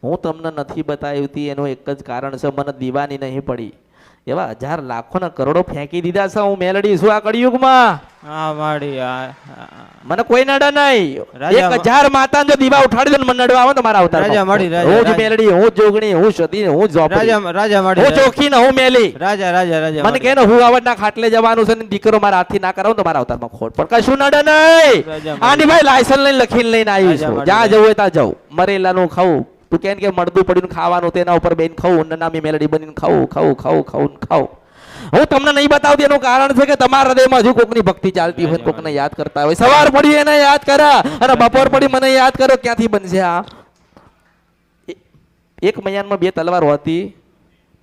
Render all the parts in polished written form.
હું તમને નથી બતાવી હતી એનું એક જ કારણ છે, મને દીવાની નહીં પડી. એવા હજાર લાખો ને કરોડો ફેંકી દીધા છે, હું મેલડી છું આ કળિયુગમાં. હા માડી મને કોઈ નડે નહીં. રાજા 1000 માતા જો દીવા ઉઠાડી દે ને મને નડવા આવે તો મારા અવતાર. રાજા માડી હું જ મેલડી, હું જ જોગણી, હું સતી, હું જ ઝોપડી, રાજા માડી હું ચોખી ને હું મેલી. રાજા રાજા રાજા મને કે ને હું આવડના ખાટલે જવાનું છે ને દીકરો મારા હાથથી ના કરાવું તો મારા અવતારમાં ખોટ પણ કશું નડે નહીં. આની ભાઈ લાયસન્સ લઈને લખીને લઈને આવી છું, જ્યાં જવું હોય ત્યાં જાઉં. મરેલાનું ખાવું, તું કેમ કે મળદું પડ્યું ખાવાનું તેના ઉપર બેન ખાવું, નામી મેલડી બનીને ખાવું ખાવું ખાવું ખાવું ખાવું. હું તમને નહીં બતાવતી એનું કારણ છે કે તમારા હૃદયમાં હજુ કોકની ભક્તિ ચાલતી હોય, કોકને યાદ કરતા હોય. સવાર પડી એને યાદ કરા અને બપોર પડી મને યાદ કરો. ક્યાંથી બનશે આ? એક મયાનમાં 2 તલવાર હોતી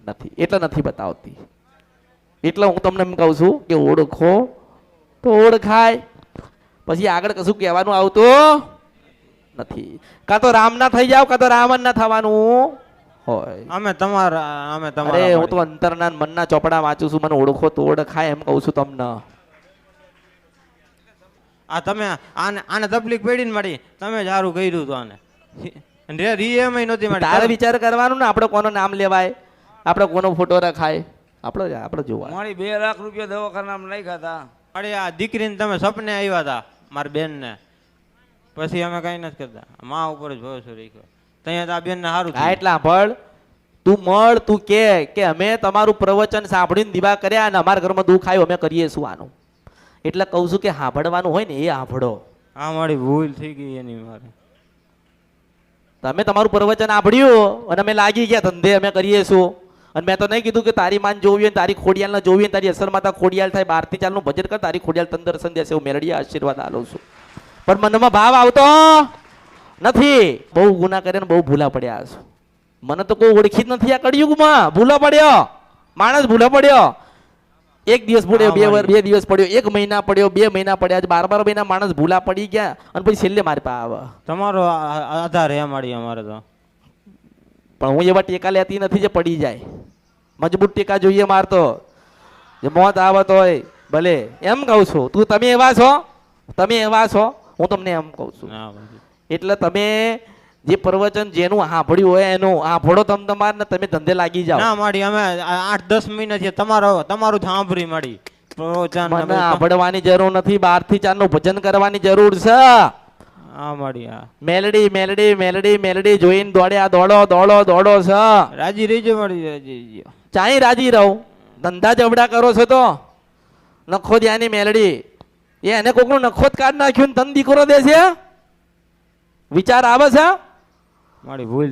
નથી એટલે નથી બતાવતી. એટલે હું તમને એમ કહું છું કે ઓળખો તો ઓળખાય, પછી આગળ કશું કહેવાનું આવતું નથી. કાં તો રામ ના થઈ જાવ, કાં તો રાવણ ના થવાનું હોય. અમે તમારા અરે હું તો અંતરના મનના ચોપડા વાંચું છું, મને ઓળખો તો ઓળખાય એમ કહું છું તમને. આ તમે આને તકલીફ પડી ને મારી, તમે જ સારું કર્યું હતું આને. રી એમ નહોતી મારી. તારે વિચાર કરવાનું ને આપણે કોનું નામ લેવાય, આપણે કોનો ફોટો રખાય, આપણે જોવા. મારી 2 લાખ રૂપિયા દવાખાનામાં નાખ્યા હતા. અરે આ દીકરીને તમે સપને આવ્યા હતા મારી બેનને, પછી અમે કઈ નથી કરતા, માં ઉપર જ ભરોસો રાખ્યો. ત્યાં આ બેન ને સારું હા એટલા ભળ તું મળ, તું કે અમે તમારું પ્રવચન સાંભળીને દીવા કર્યા અને અમારા ઘરમાં દુઃખ આવ્યું, અમે કરીએ શું આનું. એટલે કહું છું કે સાંભળવાનું હોય ને એ સાંભળો. હા મારી ભૂલ થઈ ગઈ એની મારે. તમે તમારું પ્રવચન સાંભળ્યું અને અમે લાગી ગયા ધંધે, અમે કરીએ શું. અને મેં તો નહીં કીધું કે તારી માન જોવી હોય, તારી ખોડિયાલ ના જોવી હોય, તારી અસર માતા ખોડિયાલ થાય, 12 ચાલનું ભજન કર, તારી ખોડિયાલ તન દર્શન દેશે, હું મેળડી આશીર્વાદ આલું છું. પણ મનમાં ભાવ આવતો નથી. બહુ ગુના કરીને બહુ ભૂલા પડ્યા છો. મને તો કોઈ ઓળખી જ નથી આ કળિયુગમાં. ભૂલો પડ્યો માણસ, ભૂલો પડ્યો. 1 દિવસ પડ્યો, 2 દિવસ પડ્યો, 1 મહિના પડ્યો, 2 મહિના પડ્યા, 12 મહિના માણસ ભૂલા પડી ગયા અને પછી છેલ્લે મારી પાસે આવે. તમારો આધાર એ મારી અમારે તો. પણ હું એવા ટેકા લેતી નથી જે પડી જાય. મજબૂત ટેકા જોઈએ મારતો, જે મોત આવત હોય ભલે. એમ કહું છું તું તમે એવા છો, તમે એવા છો, હું તમને એમ કહું છું. એટલે તમે જે પ્રવચન જેનું સાંભળ્યું હોય એનું સાંભળો તમારે, તમે ધંધે લાગી જાઓ. ના માડી અમે 8-10 મહિના છે તમારું સાંભળી માડી પ્રવચન. મને સાંભળવાની જરૂર નથી, 12 થી 4 નું ભજન કરવાની જરૂર છે. હા માડી હા. મેલડી મેલડી મેલડી મેલડી જોઈને દોડ્યા, દોડો દોડો દોડો છે. રાજી રહીજો માડી, રાજી રહીજો. ચાઈ રાજી રહું, ધંધા જબડા કરો છો તો. નખો દ્યાની મેલડી એને કોકનું નખોત કાઢ નાખ્યું ને તન દીકરો દે છે. વિચાર આવે છે મારી ભૂલ